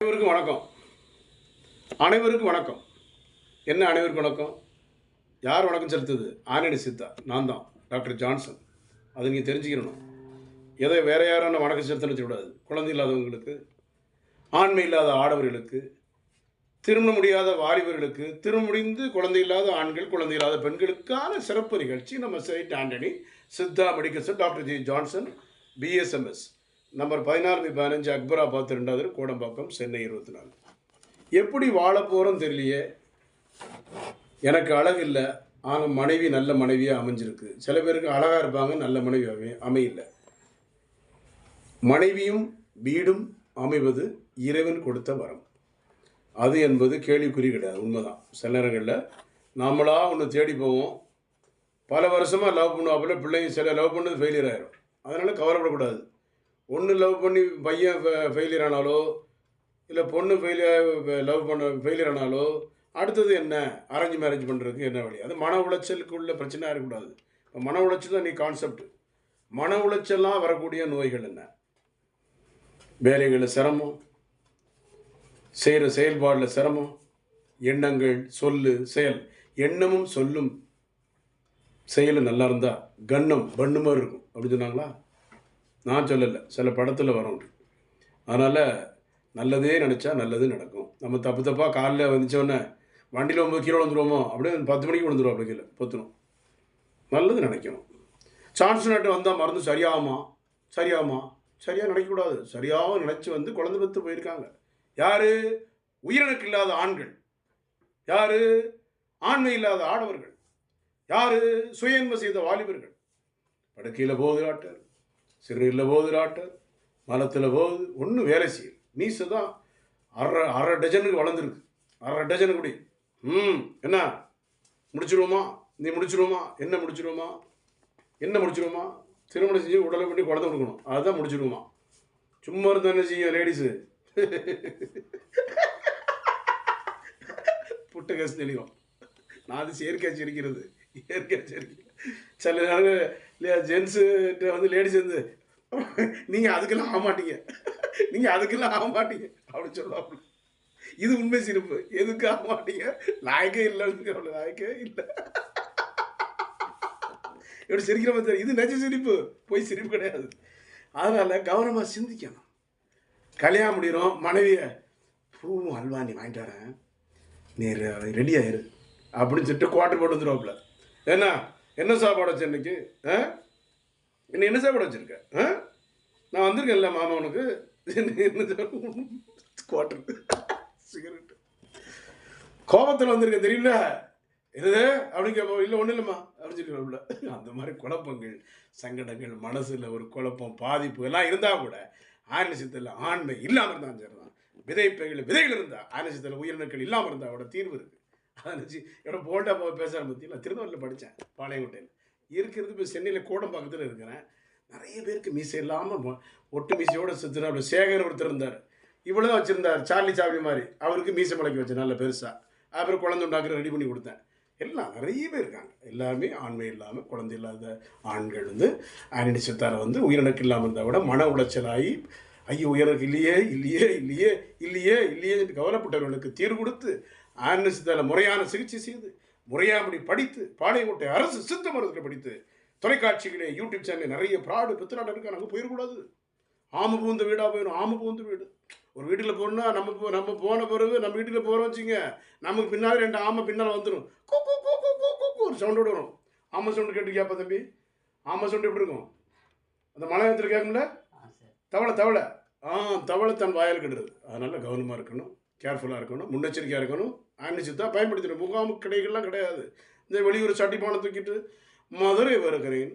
அனைவருக்கும் வணக்கம். அனைவருக்கும் வணக்கம். என்ன அனைவருக்கும் வணக்கம்? யார் வணக்கம் செலுத்துது? ஆனடி சித்தா. நான் தான் டாக்டர் ஜான்சன். அதை நீங்கள் தெரிஞ்சுக்கணும். எதை வேற யாரான வணக்கம் செலுத்தணும் வச்சுக்கூடாது. குழந்தை இல்லாதவங்களுக்கு, ஆண்மை இல்லாத ஆடவர்களுக்கு, திருமண முடியாத வாலிபர்களுக்கு, திருமணம் முடிந்து குழந்தை இல்லாத ஆண்கள், குழந்தை இல்லாத பெண்களுக்கான சிறப்பு நிகழ்ச்சி நம்ம Saint Antony Siddha medical centre doctor G Johnson BSMS number 14/15 Akbarabad 2வது கோடம்பாக்கம் சென்னை 24. எப்படி வாழ போகிறோம் தெரியலையே. எனக்கு அழகு இல்லை, ஆனால் மனைவி நல்ல மனைவியாக அமைஞ்சிருக்கு. சில பேருக்கு அழகாக இருப்பாங்க, நல்ல மனைவி அமையல. மனைவியும் வீடும் அமைவது இறைவன் கொடுத்த வரம். அது என்பது கேள்விக்குறி கிடையாது, உண்மைதான். சில நேரங்களில் நம்மளாக ஒன்று தேடி போவோம், பல வருஷமாக லவ் பண்ணுவாப்பில் பிள்ளைங்க சில லவ் பண்ணது ஃபெயிலியர் ஆகிடும். அதனால் கவலைப்படக்கூடாது. ஒன்று லவ் பண்ணி பையன் ஃபெயிலியர் ஆனாலோ, இல்லை பொண்ணு லவ் பண்ண ஃபெயிலியர் ஆனாலோ, அடுத்தது என்ன அரேஞ்ச் மேரேஜ் பண்ணுறதுக்கு என்ன வழி? அது மன உளைச்சலுக்கு உள்ள பிரச்சனையாக இருக்கக்கூடாது. இப்போ மன உளைச்சல் தான் நீ கான்செப்ட். மன உளைச்சல்லாம் வரக்கூடிய நோய்கள் என்ன? வேலைகளில் சிரமம், செய்கிற செயல்பாடில் சிரமம், எண்ணங்கள், செயல். எண்ணமும் சொல்லும் செயலும் நல்லா இருந்தால் கண்ணம் பண்ணுமாதிரி இருக்கும் அப்படின்னு சொன்னாங்களா? நான் சொல்லலை, சில படத்தில் வரும். அதனால் நல்லதே நினச்சா நல்லது நடக்கும். நம்ம தப்பாக காலையில் வந்துச்சோடனே வண்டியில் 9 கிலோ விழுந்துருவோமோ, அப்படியே 10 மணிக்கு விழுந்துருவோம். அப்படி கீழே பொத்தணும். நல்லது நினைக்கணும். சான்ஸ் நாட்டு வந்தால் மருந்து சரியாக நினைக்கக்கூடாது. சரியாக நினச்சி வந்து குழந்தை பெற்று போயிருக்காங்க. யார்? உயிரினக்கு இல்லாத ஆண்கள். யார்? ஆண்மை இல்லாத ஆடவர்கள். யார்? சுயன்மை செய்த வாலிபர்கள். படுக்கையில் போகுது டாக்டர், சிறுநீரில் போகுது டாக்டர், மலத்தில் போகுது, ஒன்றும் வேலை செய்யல. மீசை தான் அரை டஜனுக்கு வளர்ந்துருக்கு. அரை டஜனுக்கு குடி. என்ன முடிச்சிருவோமா? நீ முடிச்சிருவோமா? என்ன முடிச்சிருவோமா? திருமணம் செஞ்சு உடலை பண்ணி குழந்தை கொடுக்கணும், அதுதான் முடிச்சிருவோமா? சும்மா இருந்தால் என்ன செய்யும் லேடிஸு? புட்ட கேஸ் தெளிவும். நான் அது செயற்கை சிரிக்கிறது. சில நேரம் இல்லையா, ஜென்ஸுகிட்ட வந்து லேடிஸ் வந்து நீங்கள் அதுக்கெல்லாம் ஆக மாட்டீங்க அப்படின்னு சொல்லுவாங்க. இது உண்மை சிரிப்பு. எதுக்கு ஆக மாட்டீங்க? லாயக்கே இல்லைன்னு அவ்வளோ லாயக்கே இல்லை. எப்படி சிரிக்கிற மாதிரி இது நெஜ சிரிப்பு, போய் சிரிப்பு கிடையாது. அதனால் கவனமாக சிந்திக்கணும். கல்யாணம் முடிகிறோம், மனைவியை பூவும் அல்வானி வாங்கிட்டு வரேன், நீ ரெடி ஆயிரு அப்படின்னு சொல்லிட்டு குவார்டர் போட்டு வந்துடுவாப்புல. என்ன சாப்பாடு வச்சு இன்னைக்கு? இன்னும் என்ன சாப்பாடு வச்சுருக்க? நான் வந்திருக்கேன்ல மாமா உனக்கு. குவார்டர் சிகரெட்டு கோபத்தில் வந்திருக்கேன் தெரியுங்கள, இது அப்படின்னு கேட்போம். இல்லை ஒன்றும் இல்லைம்மா அப்படின்னு சொல்லிடுவாப்புல. அந்த மாதிரி குழப்பங்கள், சங்கடங்கள், மனசில் ஒரு குழப்பம், பாதிப்பு எல்லாம் இருந்தால் கூட ஆன்மீகத்தில் ஆண்மை இல்லாமல் இருந்தாலும் சரி தான். விதைகள் இருந்தால் ஆன்மீகத்தில் உயிரினங்கள் இல்லாமல் இருந்தால் அவட தீர்வு இருக்குது. அதை நினச்சி என்னோட போல்டா பேசுகிற பற்றி நான் திருநெல்வேலியில் படித்தேன், பாளையங்கோட்டையில் இருக்கிறது. இப்போ சென்னையில் கோடம்பாக்கத்தில் இருக்கிறேன். நிறைய பேருக்கு மீசை இல்லாமல் ஒட்டு மீசையோடு சுற்றுனா. சேகர் ஒருத்தர் இருந்தார், இவ்வளோ தான் வச்சுருந்தார், சார்லி சாப்ளி மாதிரி. அவருக்கு மீசை முளைக்க வச்சேன் நல்ல பெருசாக. அப்புறம் குழந்தை உண்டாக்குற ரெடி பண்ணி கொடுத்தேன். எல்லாம் நிறைய பேர் இருக்காங்க. எல்லாருமே ஆண்மை இல்லாமல் குழந்தை இல்லாத ஆண்கள் வந்து ஆனடி சித்தாரை வந்து உயிரினக்கு இல்லாமல் இருந்தால் கூட மன உளைச்சலாகி ஐயோ உயிரினக்கு இல்லையே என்று கவலைப்பட்டவர்களுக்கு தீர்வு கொடுத்து ஆனடி சித்தாரில் முறையான சிகிச்சை செய்து முறையாமடி படித்து பாளையங்கோட்டை அரசு சித்த மருத்துவத்தில் படித்து தொலைக்காட்சிகளே யூடியூப் சேனல் நிறைய ப்ராடு பித்தநாட்டம் இருக்கா. நாங்கள் போயிடக்கூடாது. ஆம பூந்த வீடாக போயிடும். ஆம பூந்த வீடு ஒரு வீட்டில் போனால் நம்ம போன பிறகு நம்ம வீட்டில் போகிறோம் வச்சுங்க, நமக்கு பின்னால் 2 ஆமை பின்னால் வந்துடும். ஒரு சவுண்டோடு வரும். ஆமை சவுண்டு கேட்டு கேட்பா தம்பி. ஆமை சவுண்டு எப்படி இருக்கும்? அந்த மலையத்தில் கேட்கும்ல, தவளை தவளை தன் வாயால் கெடுறது. அதனால் கவனமாக இருக்கணும், கேர்ஃபுல்லாக இருக்கணும், முன்னெச்சரிக்கையாக இருக்கணும். ஆன்மீகத்தை பயன்படுத்தணும். முகாமு கடைகள்லாம் கிடையாது. இந்த வெளியூர் சட்டிப்பானை தூக்கிட்டு மதுரை வருகிறேன்,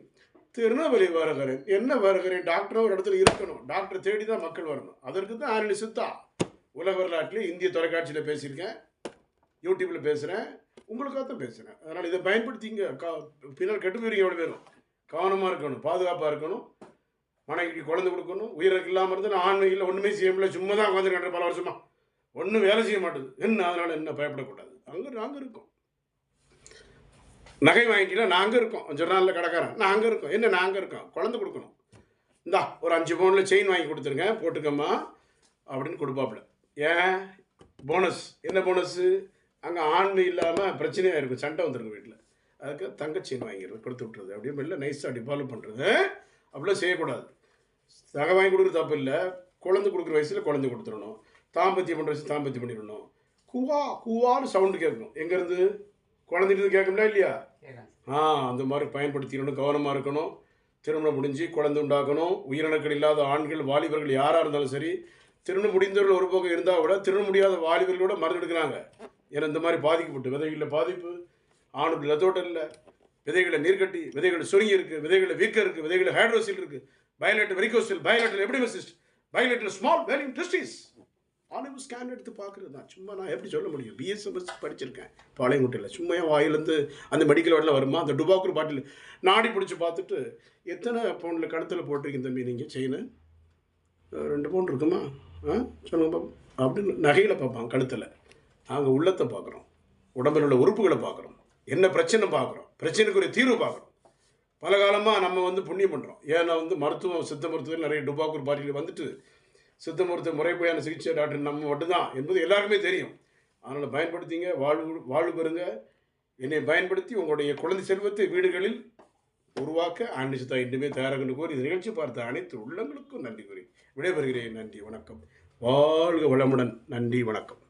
திருநெல்வேலி வருகிறேன், என்ன வருகிறேன், டாக்டரும் ஒரு இடத்துல இருக்கணும். டாக்டர் தேடி தான் மக்கள் வரணும். அதற்கு தான் ஆனடி சித்தா. உலக வரலாற்றில் இந்திய தொலைக்காட்சியில் பேசியிருக்கேன், யூடியூப்பில் பேசுகிறேன், உங்களுக்காக தான் பேசுகிறேன். அதனால் இதை பயன்படுத்திங்க. பின்னால் கெட்டு போயிருங்க. எவ்வளோ பேரும் கவனமாக இருக்கணும், பாதுகாப்பாக இருக்கணும். மனைவிக்கு குழந்தை கொடுக்கணும். உயிருக்கு இல்லாமல் இருந்தால் ஆண்மையில் ஒன்றுமே செய்ய முடியல, சும்மா தான் உட்காந்துருக்கேன் பல வருஷமாக, ஒன்றும் வேலை செய்ய மாட்டேது. அதனால் என்ன பயப்படக்கூடாது. நாங்கள் இருக்கோம். நகை வாங்கிட்டீங்கன்னா நாங்கள் இருக்கோம். ஜொர்னாலில் கடைக்காரன் நாங்கள் இருக்கோம். நாங்கள் இருக்கோம். குழந்தை கொடுக்கணும். இந்தா ஒரு 5 பவுனில் செயின் வாங்கி கொடுத்துருங்க, போட்டுக்கம்மா அப்படின்னு கொடுப்பாப்புல. ஏன் போனஸ் என்ன போனஸ்ஸு? அங்கே ஆண் இல்லாமல் பிரச்சனையாக இருக்கும், சண்டை வந்துருக்கும் வீட்டில். அதுக்கு தங்கச்சின்னு வாங்கிடுறது, கொடுத்து விட்டுறது, அப்படியே வெளில நைஸாக டிபால்வ் பண்ணுறது. அப்படிலாம் செய்யக்கூடாது. நகை வாங்கி கொடுக்குறது தப்பு இல்லை, குழந்தை கொடுக்குற வயசில் குழந்தை கொடுத்துடணும். தாம்பத்தியம் பண்ணுற வயசு தாம்பத்தியம் பண்ணிடணும். கூவா கூவான்னு சவுண்டு கேட்கும். எங்கேருந்து? குழந்தைட்டு கேட்கும்ல இல்லையா? அந்த மாதிரி பயன்படுத்திடணும். கவனமாக இருக்கணும். திருமணம் முடிஞ்சு குழந்தை உண்டாக்கணும். உயிரினங்கள் இல்லாத ஆண்கள் வாலிபர்கள் யாராக இருந்தாலும் சரி, திருமணம் முடிந்தவர்கள் ஒரு பக்கம் இருந்தால் கூட திருமணம் முடியாத வாலிபர்களோட மருந்து எடுக்கிறாங்க. ஏன்னா இந்த மாதிரி பாதிக்கப்பட்டு விதைகளில் பாதிப்பு, ஆணுக்கு லத்தோட்டம் இல்லை, விதைகளை நீர்க்கட்டி, விதைகள் சுருங்கி இருக்குது, விதைகளை வீக்கம் இருக்குது, விதைகளை ஹைட்ரோசில் இருக்குது, பயலெட் வெரிகோசில், பயலெட்டில் எபிடெமிசிஸ்ட், பயலெட்டில் ஸ்மால் வேல்யூம் டெஸ்டிஸ். ஆணைவு ஸ்கேன் எடுத்து பார்க்குறது தான். சும்மா நான் எப்படி சொல்ல முடியும்? பிஎஸ்எம்எஸ் படிச்சிருக்கேன் பாளையங்குட்டையில். சும்மா வாயிலேருந்து அந்த மெடிக்கல் வாட்டில் வருமா, அந்த டுபாக்கூர் பாட்டில் நாடி பிடிச்சி பார்த்துட்டு, எத்தனை பவுண்டில் கழுத்தில் போட்டிருக்கீங்க தம்பி நீங்கள் செயின்? 2 பவுண்ட் இருக்குமா? சொல்லுங்க பாப்பா அப்படின்னு நகையில் பார்ப்பாங்க, கழுத்தில். நாங்கள் உள்ளத்தை பார்க்குறோம், உடம்பில் உள்ள உறுப்புகளை பார்க்குறோம், என்ன பிரச்சனை பார்க்குறோம், பிரச்சனைக்குரிய தீர்வு பார்க்குறோம். பல காலமாக நம்ம புண்ணியம் பண்ணுறோம். ஏன்னா மருத்துவம், சித்த மருத்துவத்தில் நிறைய டுபாக்கூர் பாட்டில் வந்துட்டு சித்த மருத்துவ முறைப்படியான சிகிச்சை டாக்டர் நம்ம மட்டும்தான் என்பது எல்லாருக்குமே தெரியும். அதனால் பயன்படுத்திங்க, வாழ்வு பெறுங்க. என்னை பயன்படுத்தி உங்களுடைய குழந்தை செல்வத்தை வீடுகளில் உருவாக்க ஆன்மீகத்தா இன்னுமே தயாராக கூறி இந்த நிகழ்ச்சி பார்த்த அனைத்து உள்ளங்களுக்கும் நன்றி கூறி விடைபெறுகிறேன். நன்றி, வணக்கம். வாழ்க வளமுடன். நன்றி, வணக்கம்.